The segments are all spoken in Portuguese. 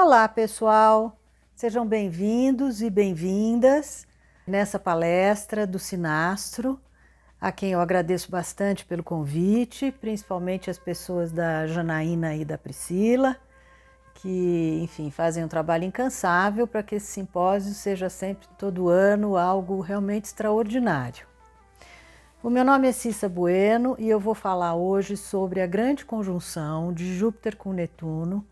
Olá, pessoal! Sejam bem-vindos e bem-vindas nessa palestra do Sinastro, a quem eu agradeço bastante pelo convite, principalmente as pessoas da Janaína e da Priscila, que, enfim, fazem um trabalho incansável para que esse simpósio seja sempre, todo ano, algo realmente extraordinário. O meu nome é Cissa Bueno e eu vou falar hoje sobre a grande conjunção de Júpiter com Netuno,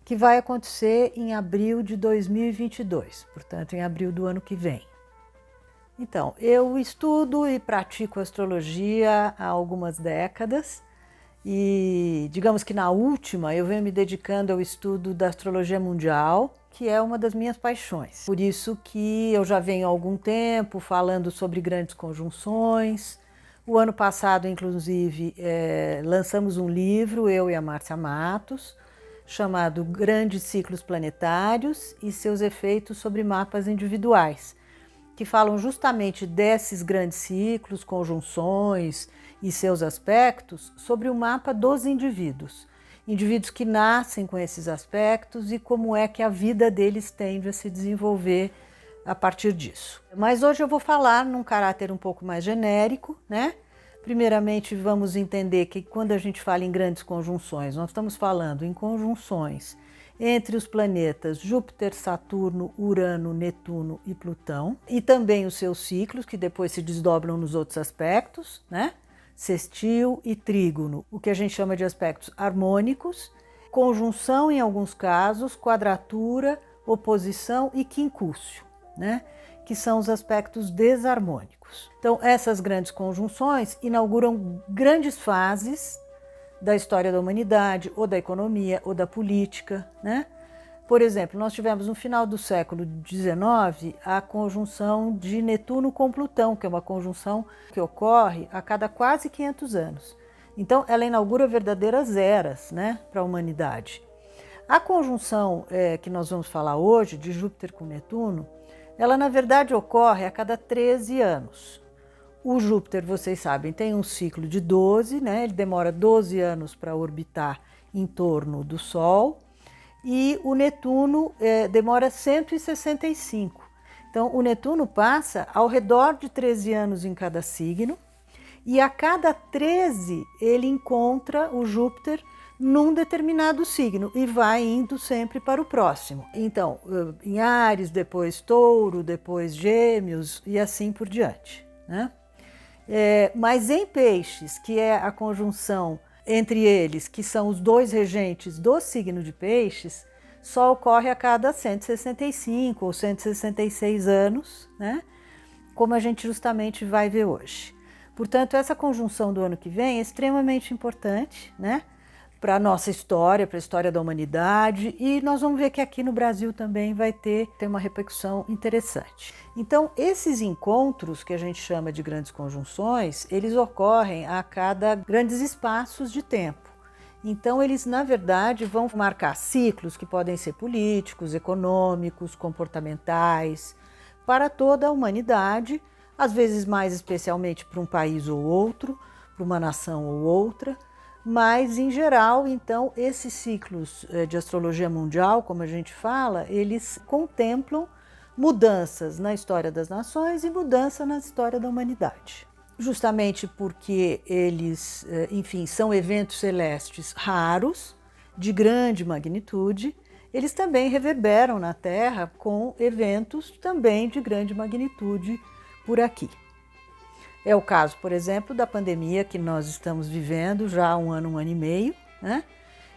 que vai acontecer em abril de 2022, portanto, em abril do ano que vem. Então, eu estudo e pratico astrologia há algumas décadas e, digamos que na última, eu venho me dedicando ao estudo da astrologia mundial, que é uma das minhas paixões. Por isso que eu já venho há algum tempo falando sobre grandes conjunções. O ano passado, inclusive, lançamos um livro, eu e a Márcia Matos, chamado Grandes Ciclos Planetários e seus efeitos sobre mapas individuais, que falam justamente desses grandes ciclos, conjunções e seus aspectos sobre o mapa dos indivíduos. Indivíduos que nascem com esses aspectos e como é que a vida deles tende a se desenvolver a partir disso. Mas hoje eu vou falar num caráter um pouco mais genérico, né? Primeiramente, vamos entender que quando a gente fala em grandes conjunções, nós estamos falando em conjunções entre os planetas Júpiter, Saturno, Urano, Netuno e Plutão, e também os seus ciclos, que depois se desdobram nos outros aspectos, né? Sextil e trígono, o que a gente chama de aspectos harmônicos, conjunção em alguns casos, quadratura, oposição e quincúcio, né? Que são os aspectos desarmônicos. Então, essas grandes conjunções inauguram grandes fases da história da humanidade, ou da economia, ou da política, né? Por exemplo, nós tivemos no final do século XIX a conjunção de Netuno com Plutão, que é uma conjunção que ocorre a cada quase 500 anos. Então, ela inaugura verdadeiras eras, né, para a humanidade. A conjunção que nós vamos falar hoje, de Júpiter com Netuno, ela na verdade ocorre a cada 13 anos. O Júpiter, vocês sabem, tem um ciclo de 12, né? Ele demora 12 anos para orbitar em torno do Sol, e o Netuno demora 165. Então, o Netuno passa ao redor de 13 anos em cada signo, e a cada 13 ele encontra o Júpiter num determinado signo e vai indo sempre para o próximo. Então, em Áries, depois Touro, depois Gêmeos e assim por diante, né? Mas em Peixes, que é a conjunção entre eles, que são os dois regentes do signo de Peixes, só ocorre a cada 165 ou 166 anos, né? Como a gente justamente vai ver hoje. Portanto, essa conjunção do ano que vem é extremamente importante, né? Para a nossa história, para a história da humanidade, e nós vamos ver que aqui no Brasil também vai ter uma repercussão interessante. Então, esses encontros, que a gente chama de grandes conjunções, eles ocorrem a cada grandes espaços de tempo. Então, eles, na verdade, vão marcar ciclos que podem ser políticos, econômicos, comportamentais, para toda a humanidade, às vezes mais especialmente para um país ou outro, para uma nação ou outra, mas, em geral, então, esses ciclos de astrologia mundial, como a gente fala, eles contemplam mudanças na história das nações e mudança na história da humanidade. Justamente porque eles, enfim, são eventos celestes raros, de grande magnitude, eles também reverberam na Terra com eventos também de grande magnitude por aqui. É o caso, por exemplo, da pandemia que nós estamos vivendo já há um ano e meio, né?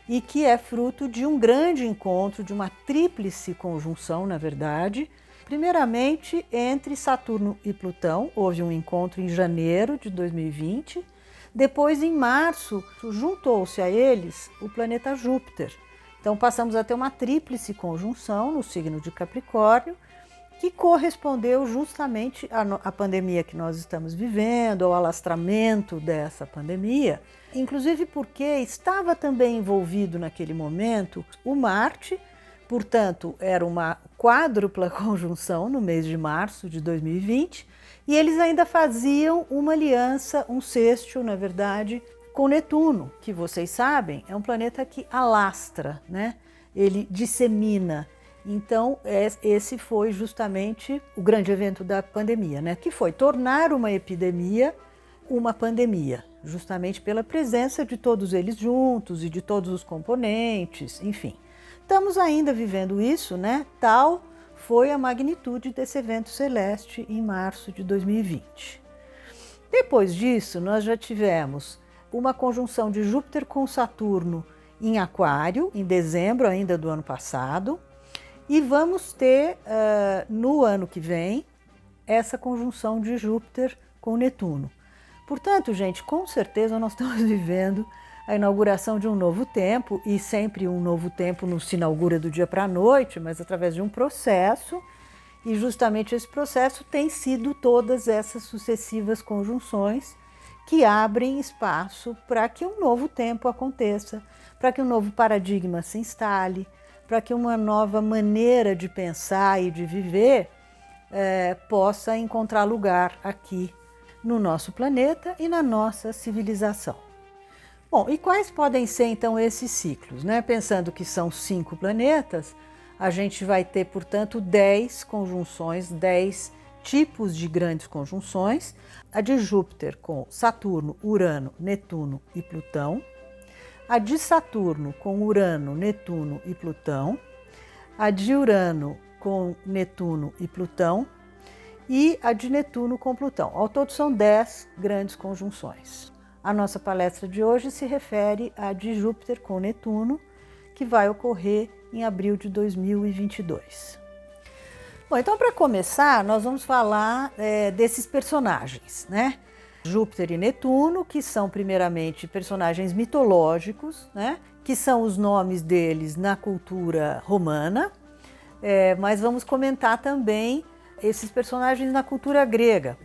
E que é fruto de um grande encontro, de uma tríplice conjunção, na verdade. Primeiramente, entre Saturno e Plutão, houve um encontro em janeiro de 2020. Depois, em março, juntou-se a eles o planeta Júpiter. Então, passamos a ter uma tríplice conjunção no signo de Capricórnio, que correspondeu justamente à pandemia que nós estamos vivendo, ao alastramento dessa pandemia, inclusive porque estava também envolvido naquele momento o Marte, portanto, era uma quádrupla conjunção no mês de março de 2020, e eles ainda faziam uma aliança, um sextil, na verdade, com Netuno, que vocês sabem, é um planeta que alastra, né? ele dissemina. Então, esse foi justamente o grande evento da pandemia, né? Que foi tornar uma epidemia uma pandemia, justamente pela presença de todos eles juntos e de todos os componentes, enfim. Estamos ainda vivendo isso, né? Tal foi a magnitude desse evento celeste em março de 2020. Depois disso, nós já tivemos uma conjunção de Júpiter com Saturno em Aquário, em dezembro ainda do ano passado, e vamos ter no ano que vem essa conjunção de Júpiter com Netuno. Portanto, gente, com certeza nós estamos vivendo a inauguração de um novo tempo, e sempre um novo tempo não se inaugura do dia para a noite, mas através de um processo, e justamente esse processo tem sido todas essas sucessivas conjunções que abrem espaço para que um novo tempo aconteça, para que um novo paradigma se instale, para que uma nova maneira de pensar e de viver possa encontrar lugar aqui no nosso planeta e na nossa civilização. Bom, e quais podem ser então esses ciclos, né? Pensando que são 5 planetas, a gente vai ter, portanto, 10 conjunções, 10 tipos de grandes conjunções. A de Júpiter com Saturno, Urano, Netuno e Plutão. A de Saturno com Urano, Netuno e Plutão. A de Urano com Netuno e Plutão. E a de Netuno com Plutão. Ao todo são 10 grandes conjunções. A nossa palestra de hoje se refere à de Júpiter com Netuno, que vai ocorrer em abril de 2022. Bom, então para começar, nós vamos falar desses personagens, né? Júpiter e Netuno, que são primeiramente personagens mitológicos, né? Que são os nomes deles na cultura romana, mas vamos comentar também esses personagens na cultura grega.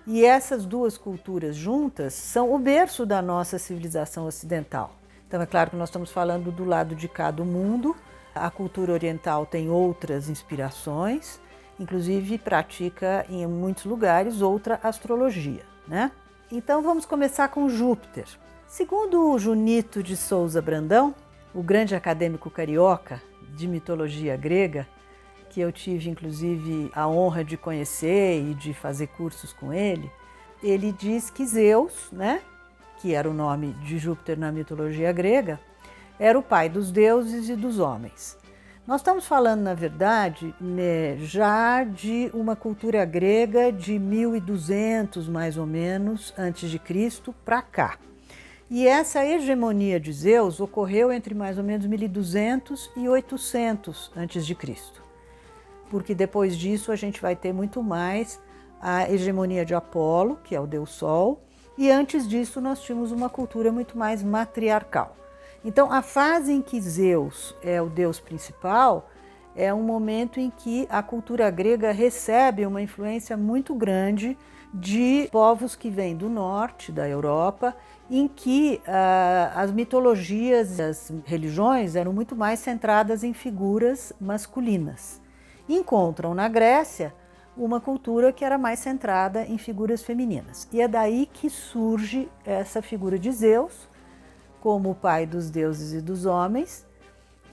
E essas duas culturas juntas são o berço da nossa civilização ocidental. Então é claro que nós estamos falando do lado de cá do mundo. A cultura oriental tem outras inspirações, inclusive pratica em muitos lugares outra astrologia, né? Então vamos começar com Júpiter. Segundo o Junito de Souza Brandão, o grande acadêmico carioca de mitologia grega, que eu tive inclusive a honra de conhecer e de fazer cursos com ele, ele diz que Zeus, né, que era o nome de Júpiter na mitologia grega, era o pai dos deuses e dos homens. Nós estamos falando, na verdade, né, já de uma cultura grega de 1200, mais ou menos, antes de Cristo, para cá. E essa hegemonia de Zeus ocorreu entre mais ou menos 1200 e 800 antes de Cristo. Porque depois disso a gente vai ter muito mais a hegemonia de Apolo, que é o deus Sol, e antes disso nós tínhamos uma cultura muito mais matriarcal. Então a fase em que Zeus é o deus principal é um momento em que a cultura grega recebe uma influência muito grande de povos que vêm do norte da Europa, em que as mitologias, as religiões eram muito mais centradas em figuras masculinas. Encontram na Grécia uma cultura que era mais centrada em figuras femininas. E é daí que surge essa figura de Zeus, como o pai dos deuses e dos homens,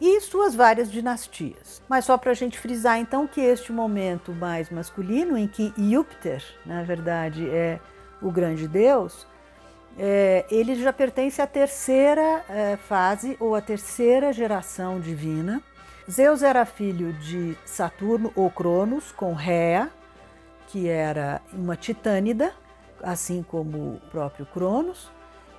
e suas várias dinastias. Mas só para a gente frisar então que este momento mais masculino, em que Júpiter, na verdade, é o grande deus, ele já pertence à terceira fase ou à terceira geração divina. Zeus era filho de Saturno ou Cronos com Rhea, que era uma titânida, assim como o próprio Cronos,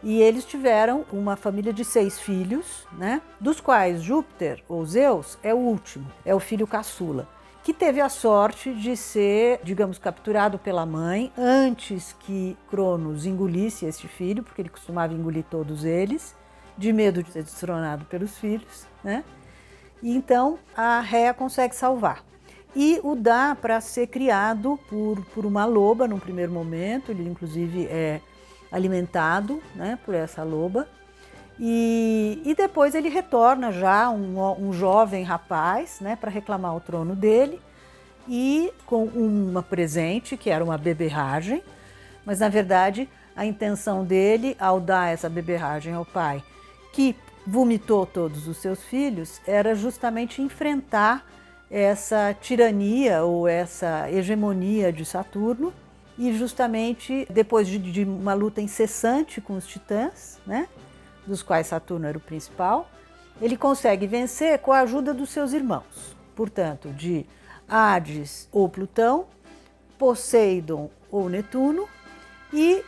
e eles tiveram uma família de 6 filhos, né? Dos quais Júpiter, ou Zeus, é o último, é o filho caçula, que teve a sorte de ser, digamos, capturado pela mãe antes que Cronos engolisse este filho, porque ele costumava engolir todos eles, de medo de ser destronado pelos filhos, né? E então a Rhea consegue salvar e o dá para ser criado por uma loba num primeiro momento. Ele inclusive é alimentado, né, por essa loba, e depois ele retorna já um jovem rapaz, né, para reclamar o trono dele, e com uma presente que era uma beberragem, mas na verdade a intenção dele ao dar essa beberragem ao pai, que vomitou todos os seus filhos era justamente enfrentar essa tirania ou essa hegemonia de Saturno, e justamente depois de uma luta incessante com os titãs, né, dos quais Saturno era o principal, ele consegue vencer com a ajuda dos seus irmãos, portanto, de Hades ou Plutão, Poseidon ou Netuno, e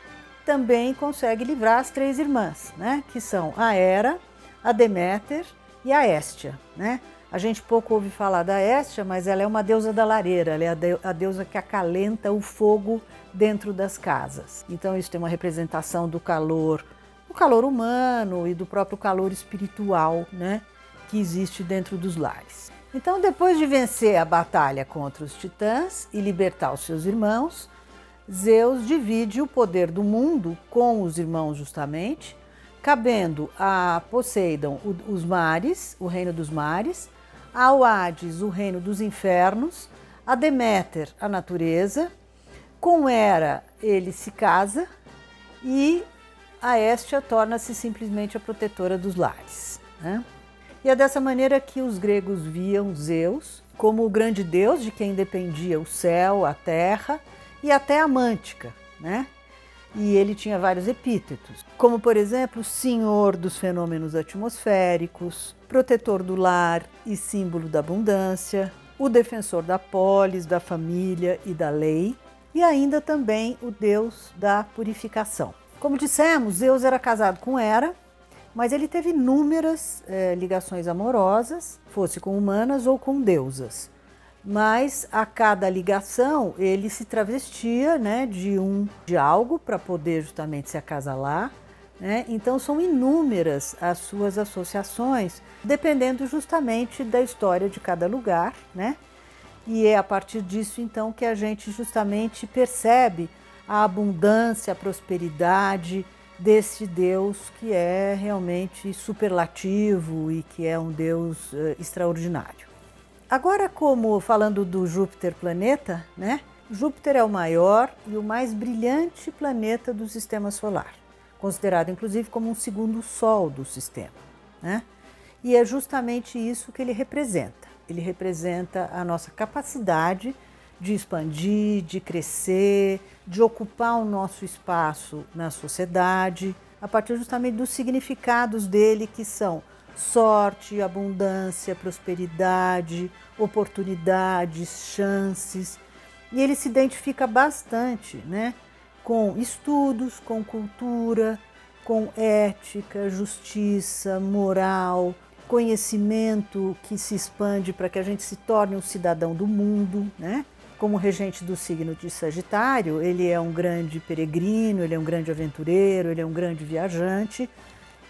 também consegue livrar as três irmãs, né, que são a Hera, a Deméter e a Héstia, né? A gente pouco ouve falar da Héstia, mas ela é uma deusa da lareira, ela é a deusa que acalenta o fogo dentro das casas. Então isso tem uma representação do calor humano e do próprio calor espiritual, né, que existe dentro dos lares. Então, depois de vencer a batalha contra os titãs e libertar os seus irmãos, Zeus divide o poder do mundo com os irmãos justamente, cabendo a Poseidon os mares, o reino dos mares, ao Hades o reino dos infernos, a Deméter a natureza, com Hera ele se casa e a Héstia torna-se simplesmente a protetora dos lares, né? E é dessa maneira que os gregos viam Zeus como o grande deus de quem dependia o céu, a terra e até a mântica, né? E ele tinha vários epítetos, como por exemplo, senhor dos fenômenos atmosféricos, protetor do lar e símbolo da abundância, o defensor da polis, da família e da lei, e ainda também o deus da purificação. Como dissemos, Zeus era casado com Hera, mas ele teve inúmeras ligações amorosas, fosse com humanas ou com deusas. Mas a cada ligação ele se travestia, né, de algo para poder justamente se acasalar, né? Então são inúmeras as suas associações, dependendo justamente da história de cada lugar, né? E é a partir disso então que a gente justamente percebe a abundância, a prosperidade desse Deus que é realmente superlativo e que é um Deus extraordinário. Agora, como falando do Júpiter planeta, né? Júpiter é o maior e o mais brilhante planeta do sistema solar, considerado inclusive como um segundo sol do sistema, né? E é justamente isso que ele representa. Ele representa a nossa capacidade de expandir, de crescer, de ocupar o nosso espaço na sociedade, a partir justamente dos significados dele, que são sorte, abundância, prosperidade, oportunidades, chances. E ele se identifica bastante, né, com estudos, com cultura, com ética, justiça, moral, conhecimento que se expande para que a gente se torne um cidadão do mundo, né? Como regente do signo de Sagitário, ele é um grande peregrino, ele é um grande aventureiro, ele é um grande viajante,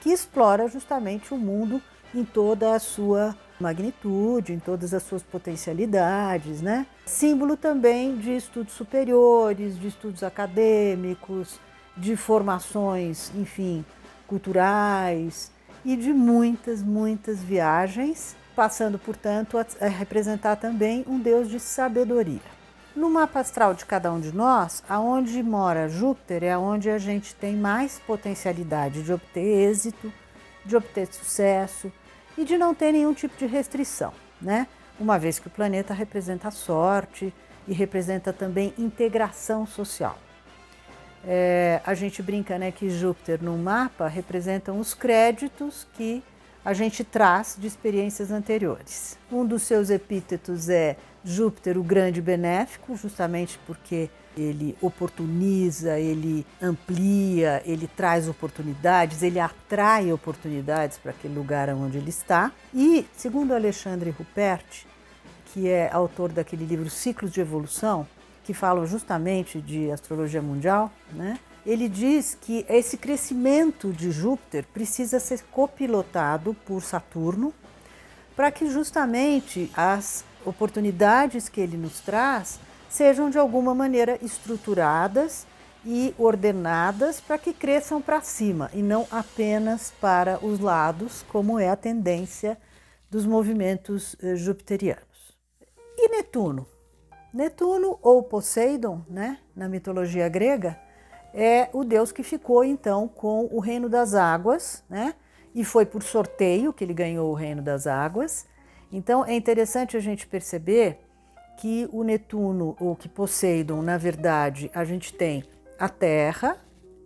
que explora justamente o mundo em toda a sua magnitude, em todas as suas potencialidades, né? Símbolo também de estudos superiores, de estudos acadêmicos, de formações, enfim, culturais e de muitas, muitas viagens, passando, portanto, a representar também um Deus de sabedoria. No mapa astral de cada um de nós, aonde mora Júpiter é onde a gente tem mais potencialidade de obter êxito, de obter sucesso e de não ter nenhum tipo de restrição, né? Uma vez que o planeta representa a sorte e representa também integração social. A gente brinca, né, que Júpiter no mapa representam os créditos que a gente traz de experiências anteriores. Um dos seus epítetos é Júpiter, o grande benéfico, justamente porque ele oportuniza, ele amplia, ele traz oportunidades, ele atrai oportunidades para aquele lugar onde ele está. E, segundo Alexandre Ruppert, que é autor daquele livro Ciclos de Evolução, que falam justamente de astrologia mundial, né? Ele diz que esse crescimento de Júpiter precisa ser copilotado por Saturno para que justamente as oportunidades que ele nos traz sejam de alguma maneira estruturadas e ordenadas para que cresçam para cima e não apenas para os lados, como é a tendência dos movimentos jupiterianos. E Netuno? Netuno ou Poseidon, né, na mitologia grega, é o deus que ficou então com o reino das águas, né, e foi por sorteio que ele ganhou o Reino das Águas. Então é interessante a gente perceber que o Netuno, ou que Poseidon, na verdade, a gente tem a Terra,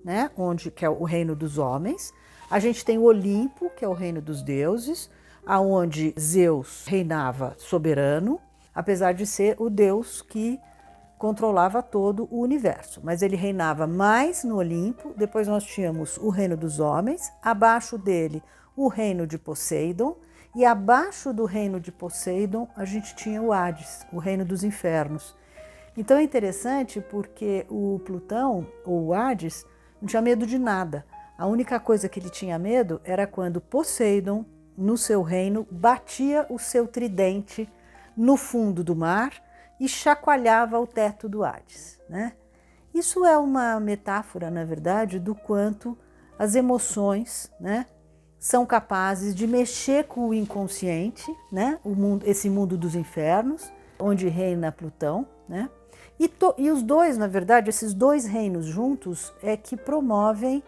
né, que é o reino dos homens, a gente tem o Olimpo, que é o reino dos deuses, aonde Zeus reinava soberano, apesar de ser o deus que controlava todo o universo, mas ele reinava mais no Olimpo. Depois nós tínhamos o reino dos homens, abaixo dele o reino de Poseidon, e abaixo do reino de Poseidon a gente tinha o Hades, o reino dos infernos. Então é interessante porque o Plutão, ou o Hades, não tinha medo de nada. A única coisa que ele tinha medo era quando Poseidon, no seu reino, batia o seu tridente no fundo do mar e chacoalhava o teto do Hades, né? Isso é uma metáfora, na verdade, do quanto as emoções, né, são capazes de mexer com o inconsciente, né, esse mundo dos infernos, onde reina Plutão, né? E os dois, na verdade, esses dois reinos juntos é que promovem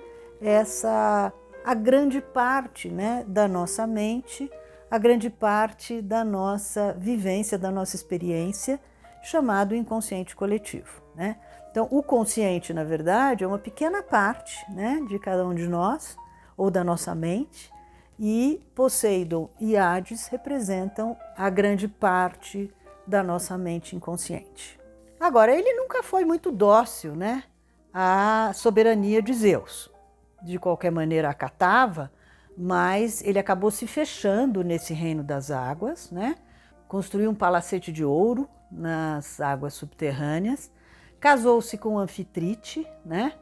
a grande parte, né, da nossa mente, a grande parte da nossa vivência, da nossa experiência, chamado inconsciente coletivo, né? Então, o consciente, na verdade, é uma pequena parte, né, de cada um de nós, ou da nossa mente, e Poseidon e Hades representam a grande parte da nossa mente inconsciente. Agora, ele nunca foi muito dócil, né, à soberania de Zeus. De qualquer maneira, acatava, mas ele acabou se fechando nesse reino das águas, né? Construiu um palacete de ouro nas águas subterrâneas, casou-se com Anfitrite, né?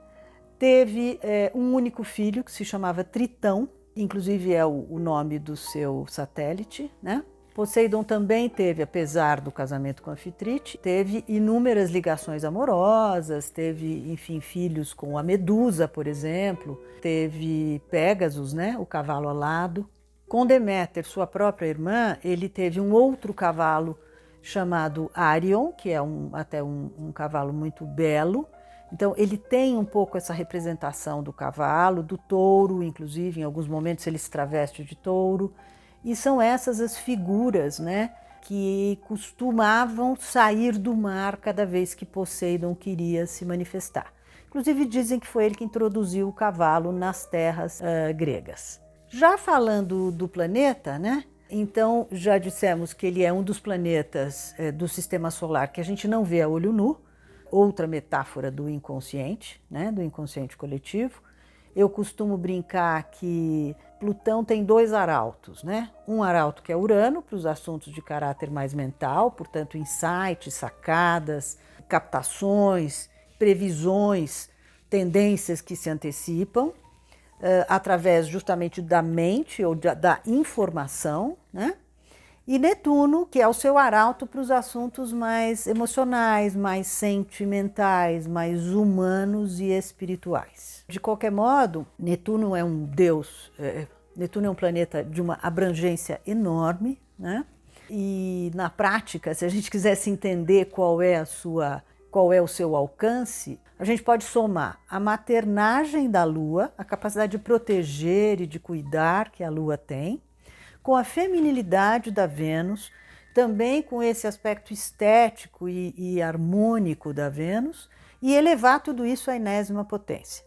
Teve um único filho que se chamava Tritão, inclusive é o nome do seu satélite, né? Poseidon também teve, apesar do casamento com Anfitrite, teve inúmeras ligações amorosas, teve, enfim, filhos com a Medusa, por exemplo, teve Pégasus, né, o cavalo alado. Com Deméter, sua própria irmã, ele teve um outro cavalo chamado Arion, que é até um cavalo muito belo. Então, ele tem um pouco essa representação do cavalo, do touro, inclusive, em alguns momentos ele se traveste de touro. E são essas as figuras, né, que costumavam sair do mar cada vez que Poseidon queria se manifestar. Inclusive dizem que foi ele que introduziu o cavalo nas terras gregas. Já falando do planeta, né, então já dissemos que ele é um dos planetas do sistema solar que a gente não vê a olho nu, outra metáfora do inconsciente, né, do inconsciente coletivo. Eu costumo brincar que Plutão tem dois arautos, né? Um arauto que é Urano, para os assuntos de caráter mais mental, portanto, insights, sacadas, captações, previsões, tendências que se antecipam, através justamente da mente ou da informação, né? E Netuno, que é o seu arauto para os assuntos mais emocionais, mais sentimentais, mais humanos e espirituais. De qualquer modo, Netuno é um deus, Netuno é um planeta de uma abrangência enorme, né? E na prática, se a gente quisesse entender qual é o seu alcance, a gente pode somar a maternagem da Lua, a capacidade de proteger e de cuidar que a Lua tem, com a feminilidade da Vênus, também com esse aspecto estético e harmônico da Vênus, e elevar tudo isso à enésima potência.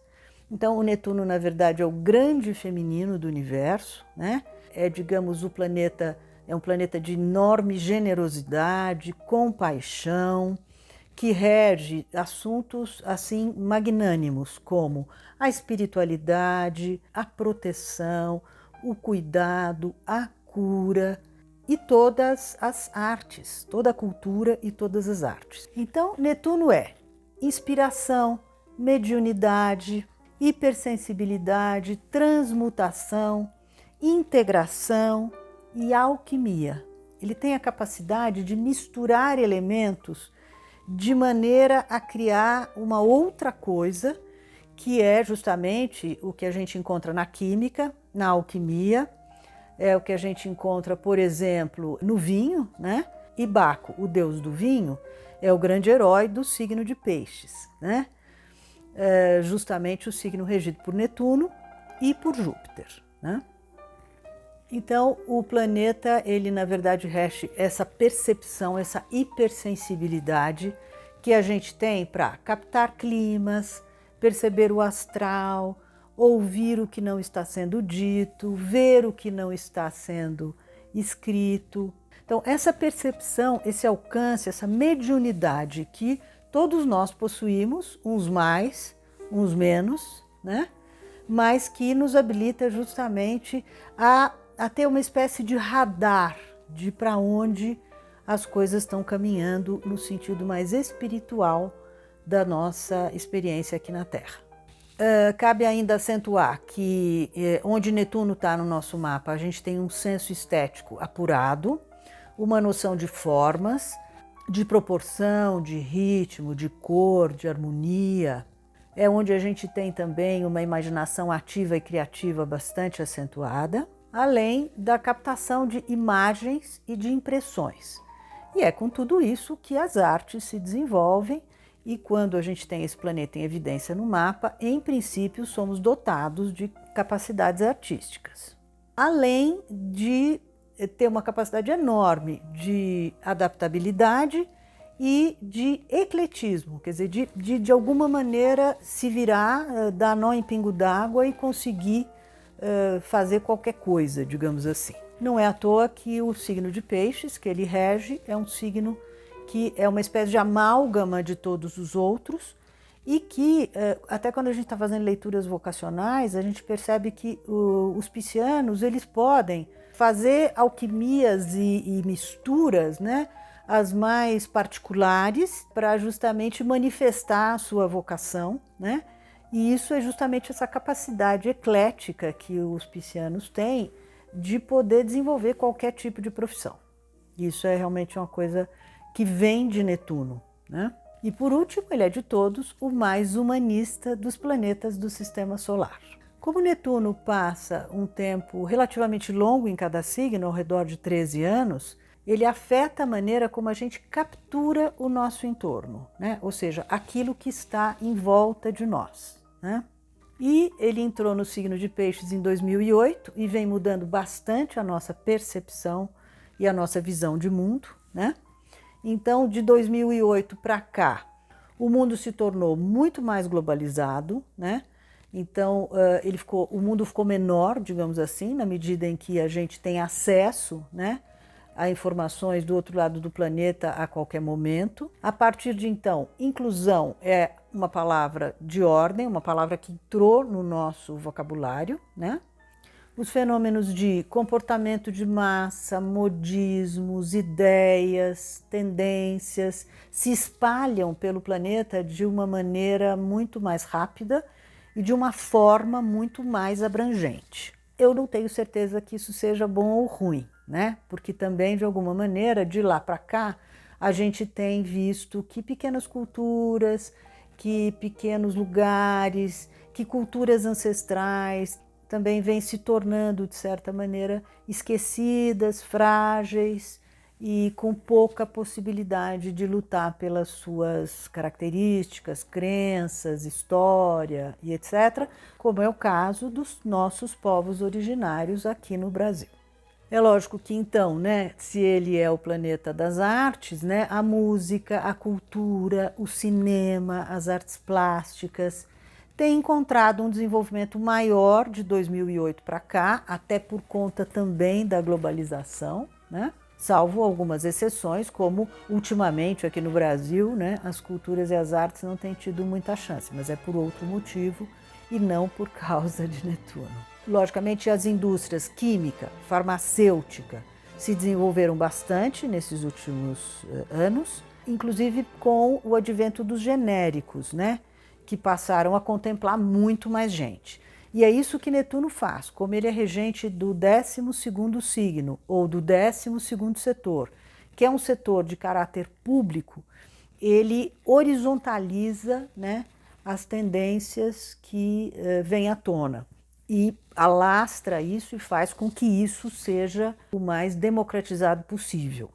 Então, o Netuno, na verdade, é o grande feminino do universo, né? Digamos, é um planeta de enorme generosidade, compaixão, que rege assuntos assim magnânimos, como a espiritualidade, a proteção, o cuidado, a cura e todas as artes, toda a cultura e todas as artes. Então, Netuno é inspiração, mediunidade, hipersensibilidade, transmutação, integração e alquimia. Ele tem a capacidade de misturar elementos de maneira a criar uma outra coisa, que é justamente o que a gente encontra na química, na alquimia, é o que a gente encontra, por exemplo, no vinho, né? E Baco, o deus do vinho, é o grande herói do signo de Peixes, né? Justamente o signo regido por Netuno e por Júpiter, né? Então, o planeta, ele na verdade rege essa percepção, essa hipersensibilidade que a gente tem para captar climas, perceber o astral, ouvir o que não está sendo dito, ver o que não está sendo escrito. Então, essa percepção, esse alcance, essa mediunidade que todos nós possuímos, uns mais, uns menos, né? Mas que nos habilita justamente a ter uma espécie de radar de para onde as coisas estão caminhando no sentido mais espiritual da nossa experiência aqui na Terra. Cabe ainda acentuar que onde Netuno está no nosso mapa, a gente tem um senso estético apurado, uma noção de formas, de proporção, de ritmo, de cor, de harmonia. É onde a gente tem também uma imaginação ativa e criativa bastante acentuada, além da captação de imagens e de impressões. E é com tudo isso que as artes se desenvolvem, e quando a gente tem esse planeta em evidência no mapa, em princípio somos dotados de capacidades artísticas. Além de ter uma capacidade enorme de adaptabilidade e de ecletismo, quer dizer, de alguma maneira se virar, dar nó em pingo d'água e conseguir fazer qualquer coisa, digamos assim. Não é à toa que o signo de Peixes, que ele rege, é um signo que é uma espécie de amálgama de todos os outros e que, até quando a gente está fazendo leituras vocacionais, a gente percebe que os piscianos, eles podem fazer alquimias e misturas, né, as mais particulares, para justamente manifestar a sua vocação, né? E isso é justamente essa capacidade eclética que os piscianos têm de poder desenvolver qualquer tipo de profissão. Isso é realmente uma coisa que vem de Netuno, né? E por último, ele é de todos o mais humanista dos planetas do sistema solar. Como Netuno passa um tempo relativamente longo em cada signo, ao redor de 13 anos, ele afeta a maneira como a gente captura o nosso entorno, né? Ou seja, aquilo que está em volta de nós, né? E ele entrou no signo de Peixes em 2008 e vem mudando bastante a nossa percepção e a nossa visão de mundo, né? Então, de 2008 para cá, o mundo se tornou muito mais globalizado, né? Então, o mundo ficou menor, digamos assim, na medida em que a gente tem acesso, né, a informações do outro lado do planeta a qualquer momento. A partir de então, inclusão é uma palavra de ordem, uma palavra que entrou no nosso vocabulário, né? Os fenômenos de comportamento de massa, modismos, ideias, tendências se espalham pelo planeta de uma maneira muito mais rápida e de uma forma muito mais abrangente. Eu não tenho certeza que isso seja bom ou ruim, né? Porque também, de alguma maneira, de lá para cá, a gente tem visto que pequenas culturas, que pequenos lugares, que culturas ancestrais também vêm se tornando, de certa maneira, esquecidas, frágeis e com pouca possibilidade de lutar pelas suas características, crenças, história e etc., como é o caso dos nossos povos originários aqui no Brasil. É lógico que então, né, se ele é o planeta das artes, né, a música, a cultura, o cinema, as artes plásticas têm encontrado um desenvolvimento maior de 2008 para cá, até por conta também da globalização, né? Salvo algumas exceções, como ultimamente aqui no Brasil, né, as culturas e as artes não têm tido muita chance, mas é por outro motivo e não por causa de Netuno. Logicamente, as indústrias química, farmacêutica se desenvolveram bastante nesses últimos anos, inclusive com o advento dos genéricos, né, que passaram a contemplar muito mais gente. E é isso que Netuno faz, como ele é regente do 12º signo, ou do 12º setor, que é um setor de caráter público, ele horizontaliza, né, as tendências que vêm à tona e alastra isso e faz com que isso seja o mais democratizado possível.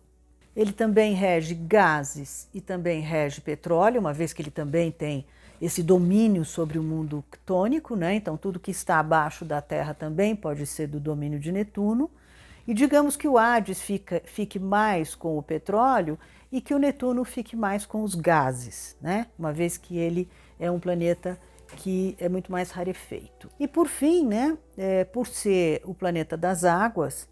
Ele também rege gases e também rege petróleo, uma vez que ele também tem esse domínio sobre o mundo ctônico, né? Então tudo que está abaixo da Terra também pode ser do domínio de Netuno. E digamos que o Hades fique mais com o petróleo e que o Netuno fique mais com os gases, né? Uma vez que ele é um planeta que é muito mais rarefeito. E por fim, né, por ser o planeta das águas,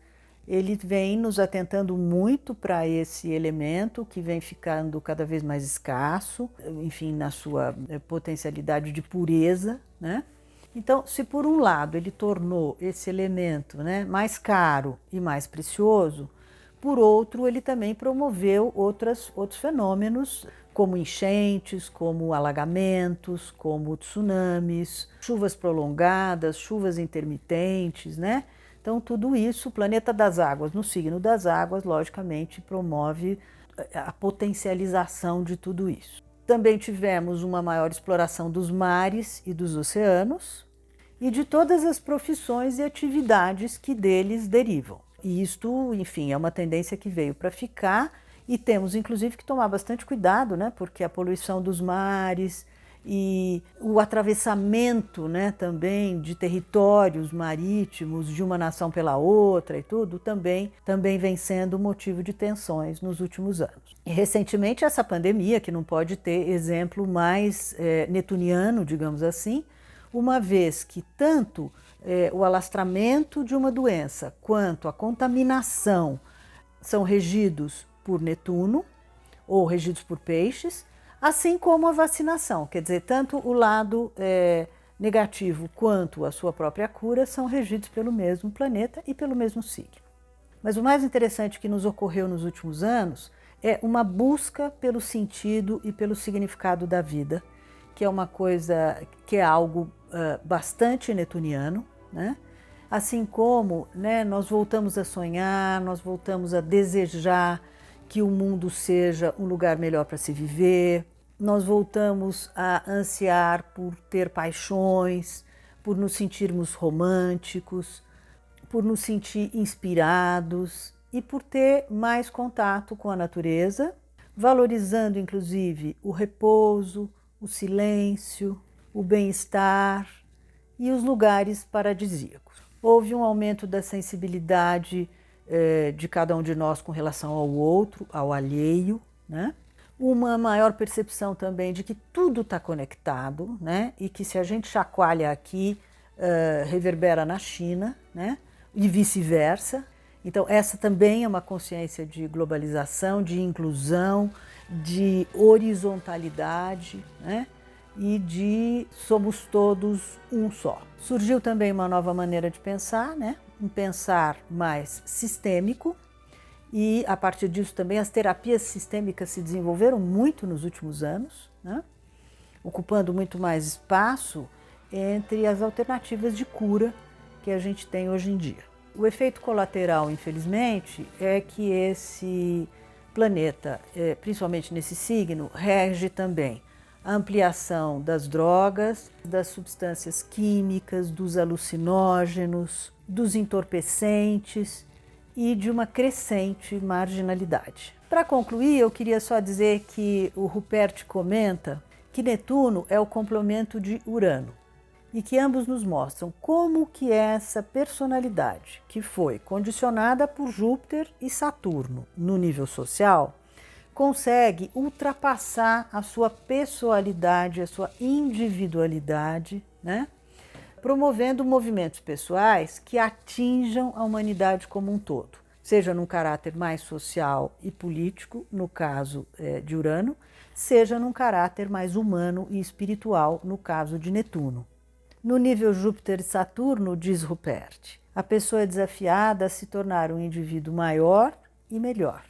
ele vem nos atentando muito para esse elemento que vem ficando cada vez mais escasso, enfim, na sua potencialidade de pureza, né? Então, se por um lado ele tornou esse elemento, né, mais caro e mais precioso, por outro ele também promoveu outros fenômenos, como enchentes, como alagamentos, como tsunamis, chuvas prolongadas, chuvas intermitentes, né? Então, tudo isso, o planeta das águas, no signo das águas, logicamente, promove a potencialização de tudo isso. Também tivemos uma maior exploração dos mares e dos oceanos e de todas as profissões e atividades que deles derivam. E isto, enfim, é uma tendência que veio para ficar e temos, inclusive, que tomar bastante cuidado, né? Porque a poluição dos mares e o atravessamento, né, também de territórios marítimos de uma nação pela outra e tudo, também vem sendo motivo de tensões nos últimos anos. E recentemente essa pandemia, que não pode ter exemplo mais netuniano, digamos assim, uma vez que tanto o alastramento de uma doença quanto a contaminação são regidos por Netuno ou regidos por peixes, assim como a vacinação, quer dizer, tanto o lado negativo quanto a sua própria cura são regidos pelo mesmo planeta e pelo mesmo signo. Mas o mais interessante que nos ocorreu nos últimos anos é uma busca pelo sentido e pelo significado da vida, que é uma coisa, que é algo bastante netuniano, né? Assim como, né, nós voltamos a sonhar, nós voltamos a desejar que o mundo seja um lugar melhor para se viver, nós voltamos a ansiar por ter paixões, por nos sentirmos românticos, por nos sentir inspirados e por ter mais contato com a natureza, valorizando inclusive o repouso, o silêncio, o bem-estar e os lugares paradisíacos. Houve um aumento da sensibilidade de cada um de nós com relação ao outro, ao alheio, né? Uma maior percepção também de que tudo está conectado, né? E que se a gente chacoalha aqui, reverbera na China, né? E vice-versa. Então essa também é uma consciência de globalização, de inclusão, de horizontalidade, né? E de somos todos um só. Surgiu também uma nova maneira de pensar, né? Um pensar mais sistêmico, e a partir disso também as terapias sistêmicas se desenvolveram muito nos últimos anos, né? Ocupando muito mais espaço entre as alternativas de cura que a gente tem hoje em dia. O efeito colateral, infelizmente, é que esse planeta, principalmente nesse signo, rege também a ampliação das drogas, das substâncias químicas, dos alucinógenos, dos entorpecentes e de uma crescente marginalidade. Para concluir, eu queria só dizer que o Ruppert comenta que Netuno é o complemento de Urano e que ambos nos mostram como que essa personalidade, que foi condicionada por Júpiter e Saturno no nível social, consegue ultrapassar a sua pessoalidade, a sua individualidade, né? Promovendo movimentos pessoais que atinjam a humanidade como um todo, seja num caráter mais social e político, no caso de Urano, seja num caráter mais humano e espiritual, no caso de Netuno. No nível Júpiter e Saturno, diz Ruppert, a pessoa é desafiada a se tornar um indivíduo maior e melhor.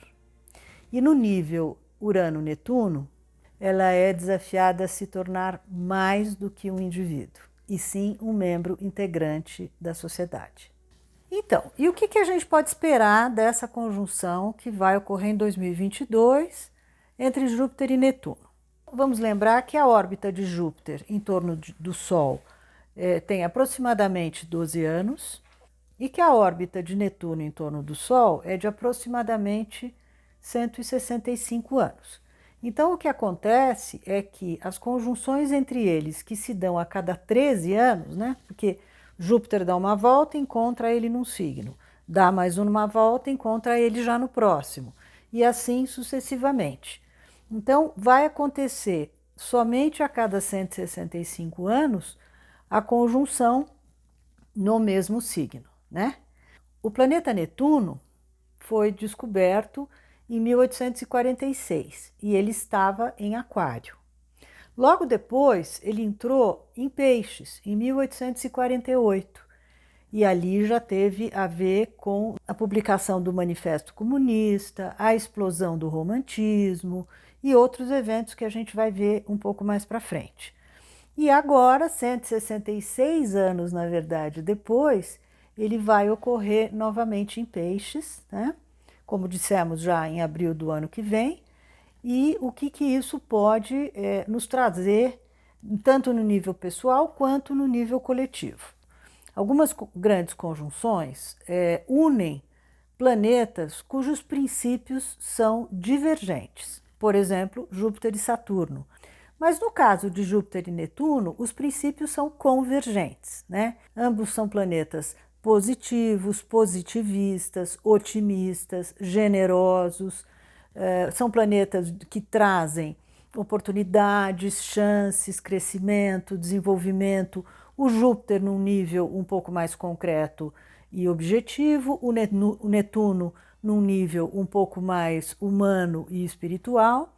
E no nível Urano-Netuno, ela é desafiada a se tornar mais do que um indivíduo, e sim um membro integrante da sociedade. Então, e o que a gente pode esperar dessa conjunção que vai ocorrer em 2022 entre Júpiter e Netuno? Vamos lembrar que a órbita de Júpiter em torno do Sol tem aproximadamente 12 anos e que a órbita de Netuno em torno do Sol é de aproximadamente 165 anos. Então, o que acontece é que as conjunções entre eles, que se dão a cada 13 anos, né? Porque Júpiter dá uma volta e encontra ele num signo. dá mais uma volta, encontra ele já no próximo, e assim sucessivamente. Então, vai acontecer somente a cada 165 anos a conjunção no mesmo signo, né? O planeta Netuno foi descoberto em 1846 e ele estava em Aquário. Logo depois, ele entrou em Peixes, em 1848, e ali já teve a ver com a publicação do Manifesto Comunista, a explosão do romantismo e outros eventos que a gente vai ver um pouco mais para frente. E agora, 166 anos, na verdade, depois, ele vai ocorrer novamente em Peixes, né? Como dissemos já em abril do ano que vem, e o que isso pode nos trazer, tanto no nível pessoal quanto no nível coletivo. Algumas grandes conjunções unem planetas cujos princípios são divergentes, por exemplo, Júpiter e Saturno. Mas no caso de Júpiter e Netuno, os princípios são convergentes, né? Ambos são planetas positivos, positivistas, otimistas, generosos, são planetas que trazem oportunidades, chances, crescimento, desenvolvimento. O Júpiter num nível um pouco mais concreto e objetivo, o Netuno num nível um pouco mais humano e espiritual,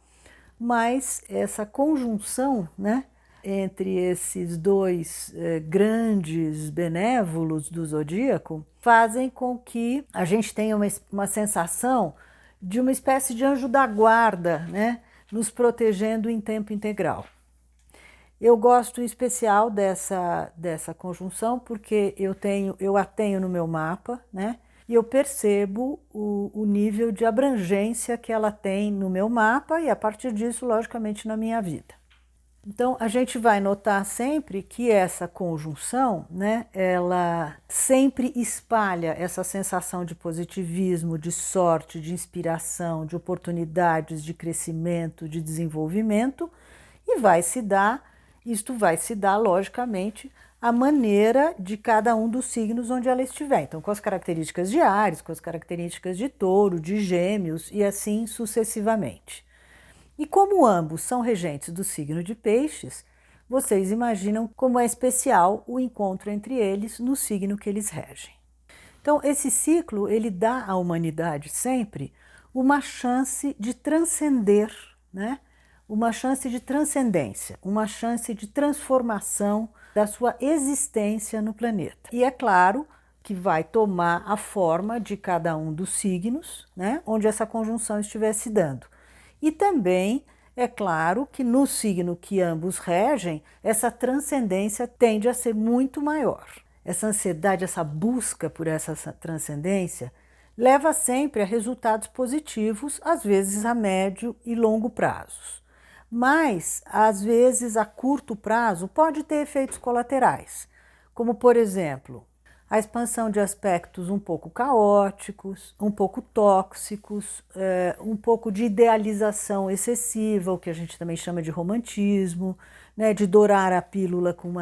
mas essa conjunção, né, entre esses dois grandes benévolos do zodíaco fazem com que a gente tenha uma sensação de uma espécie de anjo da guarda, né, nos protegendo em tempo integral. Eu gosto em especial dessa conjunção porque eu a tenho no meu mapa, né? E eu percebo o nível de abrangência que ela tem no meu mapa e, a partir disso, logicamente, na minha vida. Então, a gente vai notar sempre que essa conjunção, né, ela sempre espalha essa sensação de positivismo, de sorte, de inspiração, de oportunidades, de crescimento, de desenvolvimento, e isto vai se dar, logicamente, à maneira de cada um dos signos onde ela estiver. Então, com as características de Áries, com as características de Touro, de Gêmeos e assim sucessivamente. E como ambos são regentes do signo de Peixes, vocês imaginam como é especial o encontro entre eles no signo que eles regem. Então, esse ciclo, ele dá à humanidade sempre uma chance de transcender, né? Uma chance de transcendência, uma chance de transformação da sua existência no planeta. E é claro que vai tomar a forma de cada um dos signos, né, onde essa conjunção estiver se dando. E também é claro que no signo que ambos regem, essa transcendência tende a ser muito maior. Essa ansiedade, essa busca por essa transcendência leva sempre a resultados positivos, às vezes a médio e longo prazos. Mas, às vezes, a curto prazo pode ter efeitos colaterais, como, por exemplo, a expansão de aspectos um pouco caóticos, um pouco tóxicos, um pouco de idealização excessiva, o que a gente também chama de romantismo, né, de dourar a pílula com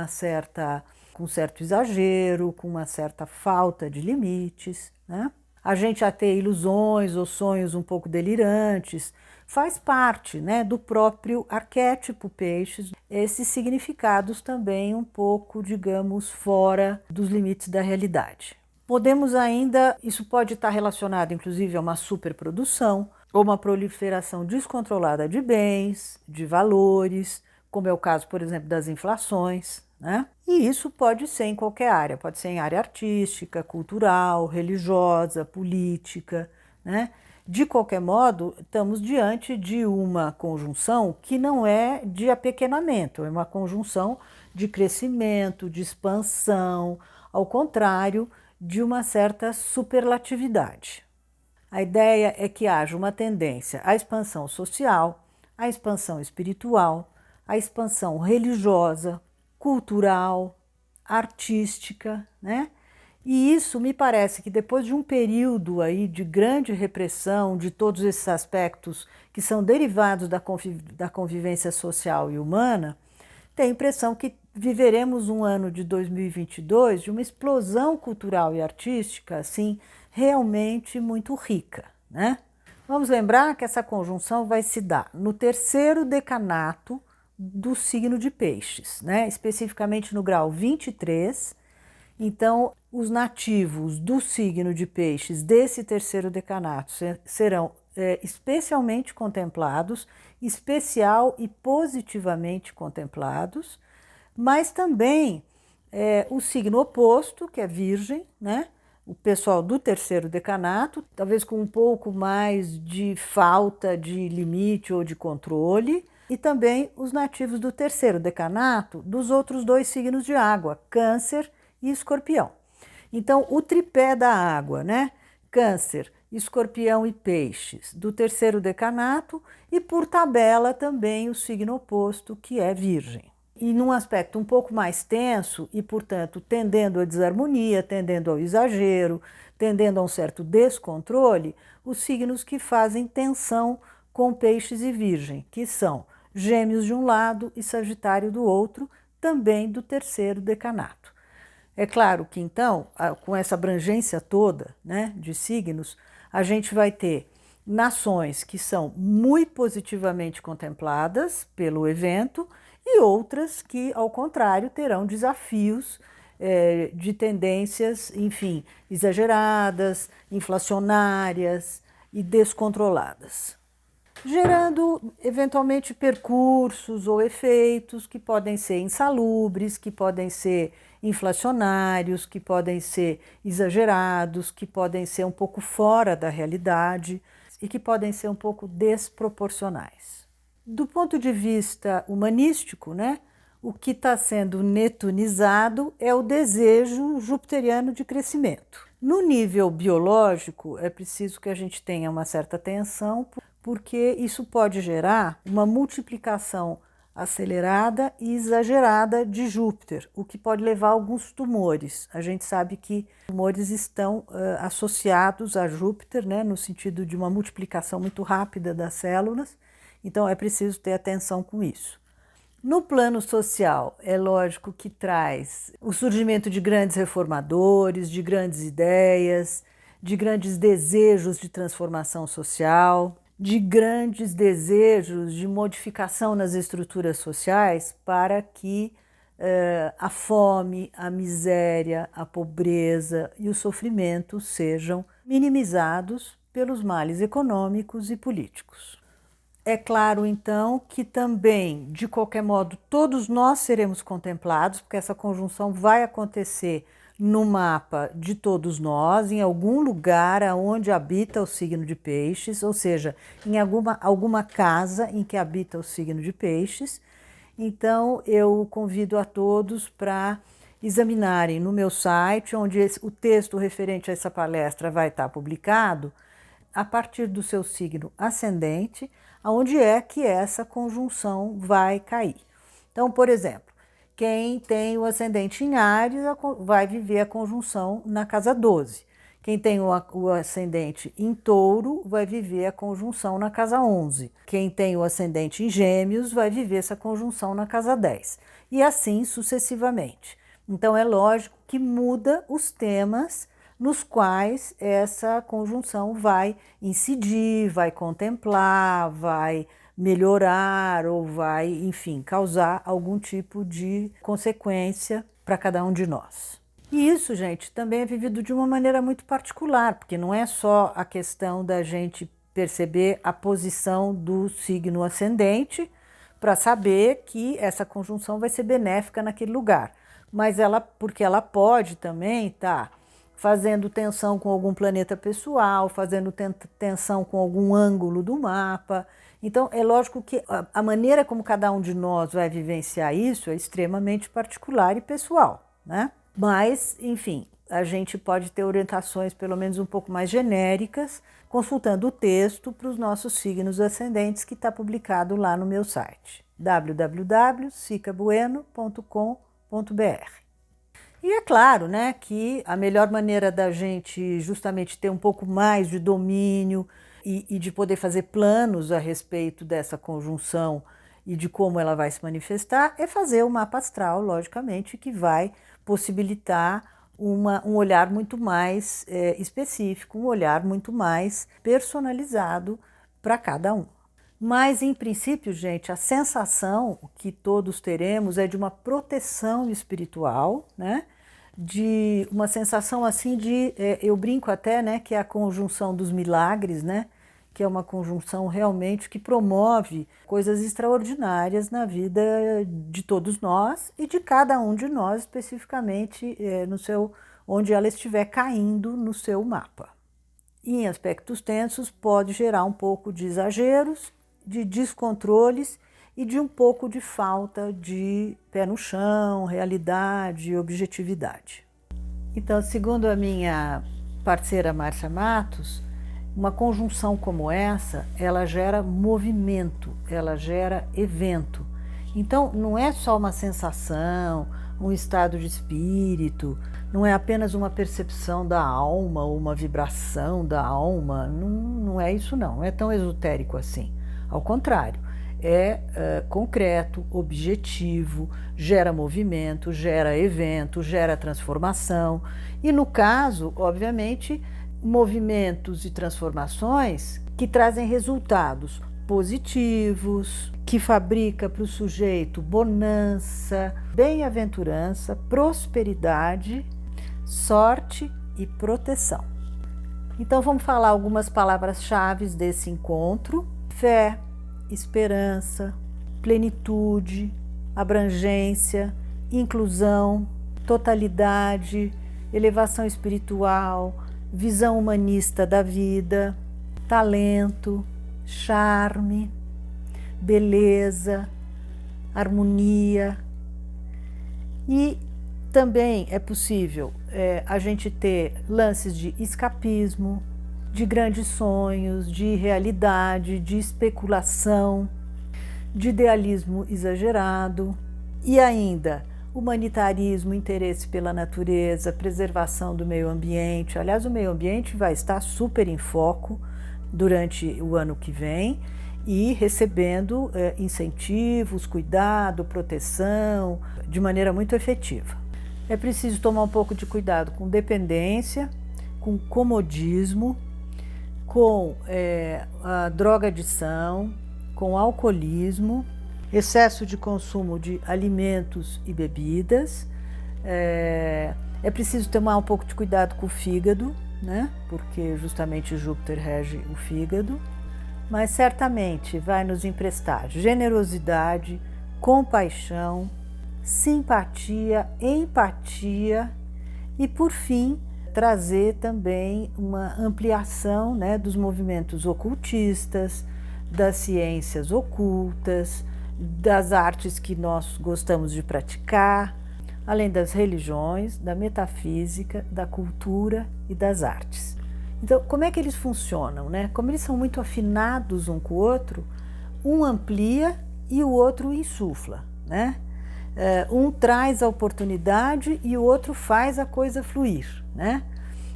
com certo exagero, com uma certa falta de limites, né? A gente a ter ilusões ou sonhos um pouco delirantes, faz parte, né, do próprio arquétipo Peixes, esses significados também um pouco, digamos, fora dos limites da realidade. Podemos ainda, isso pode estar relacionado inclusive a uma superprodução ou uma proliferação descontrolada de bens, de valores, como é o caso, por exemplo, das inflações, né? E isso pode ser em qualquer área, pode ser em área artística, cultural, religiosa, política, né? De qualquer modo, estamos diante de uma conjunção que não é de apequenamento, é uma conjunção de crescimento, de expansão, ao contrário de uma certa superlatividade. A ideia é que haja uma tendência à expansão social, à expansão espiritual, à expansão religiosa, cultural, artística, né? E isso me parece que depois de um período aí de grande repressão de todos esses aspectos que são derivados da convivência social e humana, tenho a impressão que viveremos um ano de 2022 de uma explosão cultural e artística, assim, realmente muito rica, né? Vamos lembrar que essa conjunção vai se dar no terceiro decanato do signo de Peixes, né? Especificamente no grau 23. Então, os nativos do signo de Peixes desse terceiro decanato serão especialmente contemplados, especial e positivamente contemplados, mas também o signo oposto, que é Virgem, né? O pessoal do terceiro decanato, talvez com um pouco mais de falta de limite ou de controle, e também os nativos do terceiro decanato dos outros dois signos de água, Câncer e Escorpião. Então, o tripé da água, né? Câncer, Escorpião e Peixes, do terceiro decanato, e por tabela também o signo oposto, que é Virgem. E num aspecto um pouco mais tenso e, portanto, tendendo à desarmonia, tendendo ao exagero, tendendo a um certo descontrole, os signos que fazem tensão com Peixes e Virgem, que são Gêmeos de um lado e Sagitário do outro, também do terceiro decanato. É claro que, então, com essa abrangência toda, né, de signos, a gente vai ter nações que são muito positivamente contempladas pelo evento e outras que, ao contrário, terão desafios de tendências, enfim, exageradas, inflacionárias e descontroladas, gerando eventualmente percursos ou efeitos que podem ser insalubres, que podem ser inflacionários, que podem ser exagerados, que podem ser um pouco fora da realidade e que podem ser um pouco desproporcionais. Do ponto de vista humanístico, né, o que está sendo netunizado é o desejo jupiteriano de crescimento. No nível biológico, é preciso que a gente tenha uma certa atenção, porque isso pode gerar uma multiplicação acelerada e exagerada de Júpiter, o que pode levar a alguns tumores. A gente sabe que tumores estão associados a Júpiter, né, no sentido de uma multiplicação muito rápida das células, então é preciso ter atenção com isso. No plano social, é lógico que traz o surgimento de grandes reformadores, de grandes ideias, de grandes desejos de transformação social, de grandes desejos de modificação nas estruturas sociais para que a fome, a miséria, a pobreza e o sofrimento sejam minimizados pelos males econômicos e políticos. É claro, então, que também, de qualquer modo, todos nós seremos contemplados, porque essa conjunção vai acontecer no mapa de todos nós, em algum lugar onde habita o signo de Peixes, ou seja, em alguma casa em que habita o signo de Peixes. Então, eu convido a todos para examinarem no meu site, onde o texto referente a essa palestra vai estar publicado, a partir do seu signo ascendente, aonde é que essa conjunção vai cair. Então, por exemplo, quem tem o ascendente em Áries vai viver a conjunção na casa 12. Quem tem o ascendente em Touro vai viver a conjunção na casa 11. Quem tem o ascendente em Gêmeos vai viver essa conjunção na casa 10. E assim sucessivamente. Então, é lógico que muda os temas nos quais essa conjunção vai incidir, vai contemplar, vai melhorar ou vai, enfim, causar algum tipo de consequência para cada um de nós. E isso, gente, também é vivido de uma maneira muito particular, porque não é só a questão da gente perceber a posição do signo ascendente para saber que essa conjunção vai ser benéfica naquele lugar, mas porque ela pode também estar fazendo tensão com algum planeta pessoal, fazendo tensão com algum ângulo do mapa. Então, é lógico que a maneira como cada um de nós vai vivenciar isso é extremamente particular e pessoal, né? Mas, enfim, a gente pode ter orientações pelo menos um pouco mais genéricas, consultando o texto para os nossos signos ascendentes, que está publicado lá no meu site, www.sicabueno.com.br. E é claro, né, que a melhor maneira da gente justamente ter um pouco mais de domínio e de poder fazer planos a respeito dessa conjunção e de como ela vai se manifestar é fazer o mapa astral, logicamente, que vai possibilitar um olhar muito mais específico, um olhar muito mais personalizado para cada um. Mas, em princípio, gente, a sensação que todos teremos é de uma proteção espiritual, né? De uma sensação assim de, eu brinco até, né, que é a conjunção dos milagres, né? Que é uma conjunção realmente que promove coisas extraordinárias na vida de todos nós e de cada um de nós, especificamente onde ela estiver caindo no seu mapa. E em aspectos tensos pode gerar um pouco de exageros, de descontroles e de um pouco de falta de pé no chão, realidade e objetividade. Então, segundo a minha parceira Márcia Matos, uma conjunção como essa, ela gera movimento, ela gera evento. Então, não é só uma sensação, um estado de espírito, não é apenas uma percepção da alma ou uma vibração da alma, não é isso não é tão esotérico assim. Ao contrário, é concreto, objetivo, gera movimento, gera evento, gera transformação. E no caso, obviamente, movimentos e transformações que trazem resultados positivos, que fabrica para o sujeito bonança, bem-aventurança, prosperidade, sorte e proteção. Então vamos falar algumas palavras-chave desse encontro: fé, esperança, plenitude, abrangência, inclusão, totalidade, elevação espiritual, visão humanista da vida, talento, charme, beleza, harmonia. E também é possível a gente ter lances de escapismo, de grandes sonhos, de realidade, de especulação, de idealismo exagerado e ainda humanitarismo, interesse pela natureza, preservação do meio ambiente. Aliás, o meio ambiente vai estar super em foco durante o ano que vem e recebendo incentivos, cuidado, proteção, de maneira muito efetiva. É preciso tomar um pouco de cuidado com dependência, com comodismo, com a drogadição, com alcoolismo, excesso de consumo de alimentos e bebidas. É preciso tomar um pouco de cuidado com o fígado, né? Porque justamente Júpiter rege o fígado, mas certamente vai nos emprestar generosidade, compaixão, simpatia, empatia e, por fim, trazer também uma ampliação, né, dos movimentos ocultistas, das ciências ocultas, das artes que nós gostamos de praticar, além das religiões, da metafísica, da cultura e das artes. Então, como é que eles funcionam, né? Como eles são muito afinados um com o outro, um amplia e o outro insufla, né? Um traz a oportunidade e o outro faz a coisa fluir, né?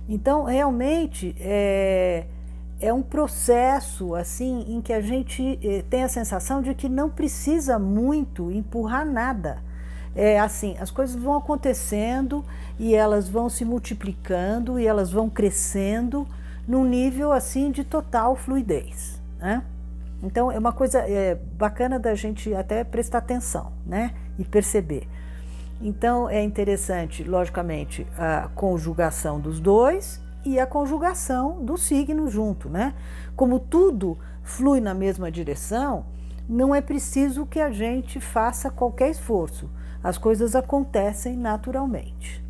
Então, realmente, é um processo assim em que a gente tem a sensação de que não precisa muito empurrar nada. Assim, as coisas vão acontecendo e elas vão se multiplicando e elas vão crescendo num nível assim de total fluidez, né? Então é uma coisa bacana da gente até prestar atenção, né? E perceber. Então é interessante, logicamente, a conjugação dos dois e a conjugação do signo junto, né? Como tudo flui na mesma direção, não é preciso que a gente faça qualquer esforço. As coisas acontecem naturalmente.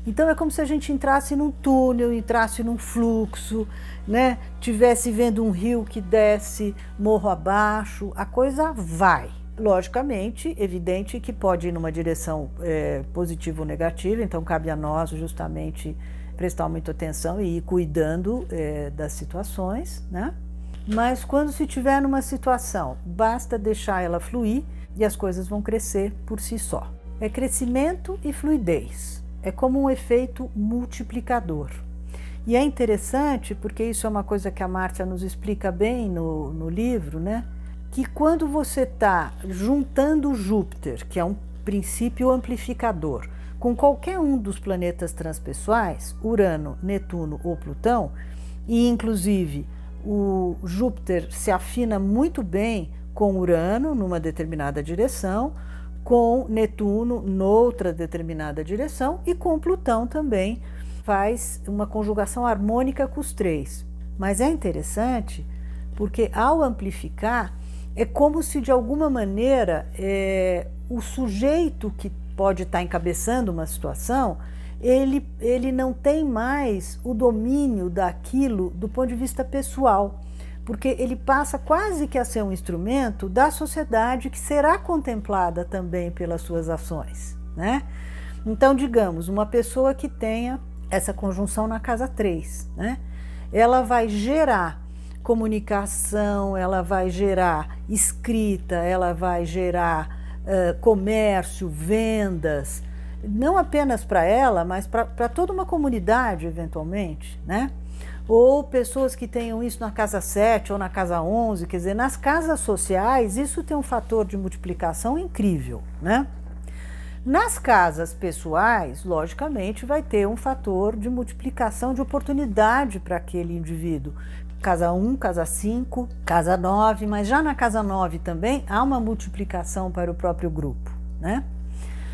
Então é como se a gente entrasse num túnel, entrasse num fluxo, né? Tivesse vendo um rio que desce morro abaixo, a coisa vai. Logicamente, evidente que pode ir numa direção positiva ou negativa, então cabe a nós justamente prestar muita atenção e ir cuidando das situações, né? Mas quando se estiver numa situação, basta deixar ela fluir e as coisas vão crescer por si só. É crescimento e fluidez. É como um efeito multiplicador. E é interessante, porque isso é uma coisa que a Márcia nos explica bem no livro, né? Que quando você está juntando Júpiter, que é um princípio amplificador. Com qualquer um dos planetas transpessoais, Urano, Netuno ou Plutão, e inclusive o Júpiter se afina muito bem com Urano numa determinada direção, com Netuno noutra determinada direção e com Plutão também faz uma conjugação harmônica com os três. Mas é interessante porque ao amplificar é como se de alguma maneira o sujeito que pode estar encabeçando uma situação, ele não tem mais o domínio daquilo do ponto de vista pessoal, porque ele passa quase que a ser um instrumento da sociedade que será contemplada também pelas suas ações, né? Então, digamos, uma pessoa que tenha essa conjunção na casa 3, né? Ela vai gerar comunicação, ela vai gerar escrita, ela vai gerar comércio, vendas, não apenas para ela, mas para toda uma comunidade, eventualmente, né? Ou pessoas que tenham isso na casa 7 ou na casa 11, quer dizer, nas casas sociais, isso tem um fator de multiplicação incrível, né? Nas casas pessoais, logicamente, vai ter um fator de multiplicação de oportunidade para aquele indivíduo. Casa 1, casa 5, casa 9, mas já na casa 9 também há uma multiplicação para o próprio grupo, né?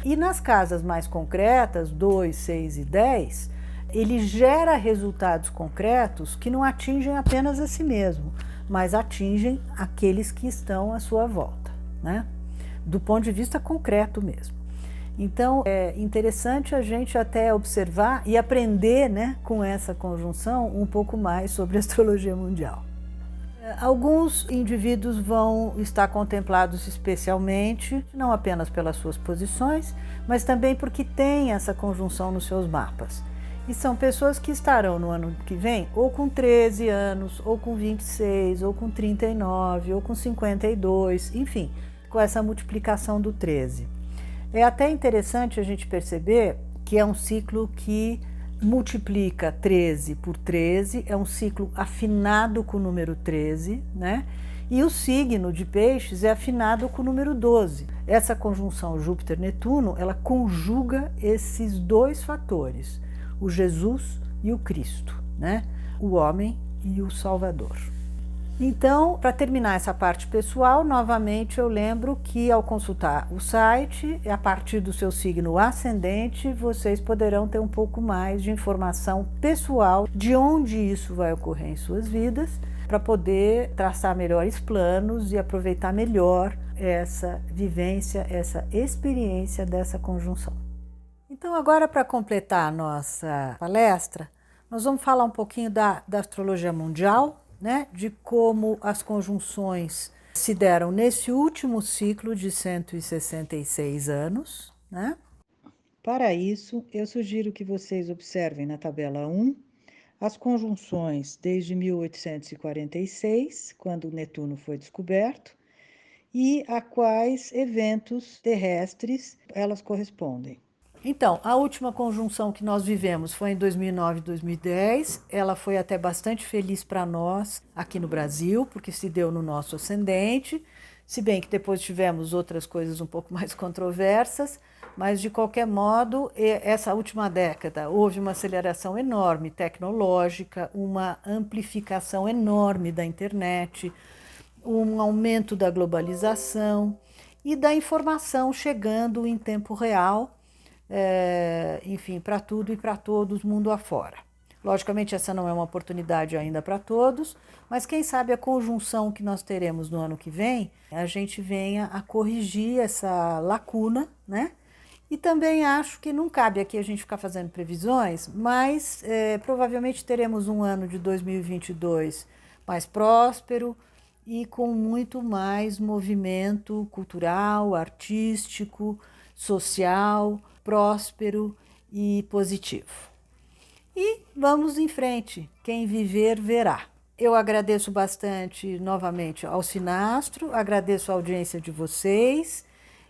E nas casas mais concretas, 2, 6 e 10, ele gera resultados concretos que não atingem apenas a si mesmo, mas atingem aqueles que estão à sua volta, né? Do ponto de vista concreto mesmo. Então, é interessante a gente até observar e aprender, né, com essa conjunção um pouco mais sobre a astrologia mundial. Alguns indivíduos vão estar contemplados especialmente, não apenas pelas suas posições, mas também porque têm essa conjunção nos seus mapas. E são pessoas que estarão no ano que vem ou com 13 anos, ou com 26, ou com 39, ou com 52, enfim, com essa multiplicação do 13. É até interessante a gente perceber que é um ciclo que multiplica 13 por 13, é um ciclo afinado com o número 13, né? E o signo de Peixes é afinado com o número 12. Essa conjunção Júpiter-Netuno, ela conjuga esses dois fatores, o Jesus e o Cristo, né? O homem e o Salvador. Então, para terminar essa parte pessoal, novamente eu lembro que ao consultar o site, a partir do seu signo ascendente, vocês poderão ter um pouco mais de informação pessoal de onde isso vai ocorrer em suas vidas, para poder traçar melhores planos e aproveitar melhor essa vivência, essa experiência dessa conjunção. Então, agora para completar a nossa palestra, nós vamos falar um pouquinho da astrologia mundial, né, de como as conjunções se deram nesse último ciclo de 166 anos, né? Para isso, eu sugiro que vocês observem na tabela 1 as conjunções desde 1846, quando Netuno foi descoberto, e a quais eventos terrestres elas correspondem. Então, a última conjunção que nós vivemos foi em 2009 e 2010. Ela foi até bastante feliz para nós aqui no Brasil, porque se deu no nosso ascendente, se bem que depois tivemos outras coisas um pouco mais controversas, mas de qualquer modo, essa última década houve uma aceleração enorme tecnológica, uma amplificação enorme da internet, um aumento da globalização e da informação chegando em tempo real, enfim, para tudo e para todos, mundo afora. Logicamente, essa não é uma oportunidade ainda para todos, mas quem sabe a conjunção que nós teremos no ano que vem, a gente venha a corrigir essa lacuna, né? E também acho que não cabe aqui a gente ficar fazendo previsões, mas provavelmente teremos um ano de 2022 mais próspero e com muito mais movimento cultural, artístico, social, próspero e positivo. E vamos em frente, quem viver verá. Eu agradeço bastante novamente ao Sinastro, agradeço a audiência de vocês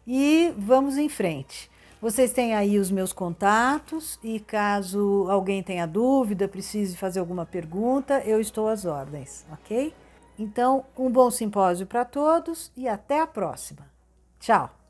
e vamos em frente. Vocês têm aí os meus contatos e caso alguém tenha dúvida, precise fazer alguma pergunta, eu estou às ordens, ok? Então, um bom simpósio para todos e até a próxima. Tchau!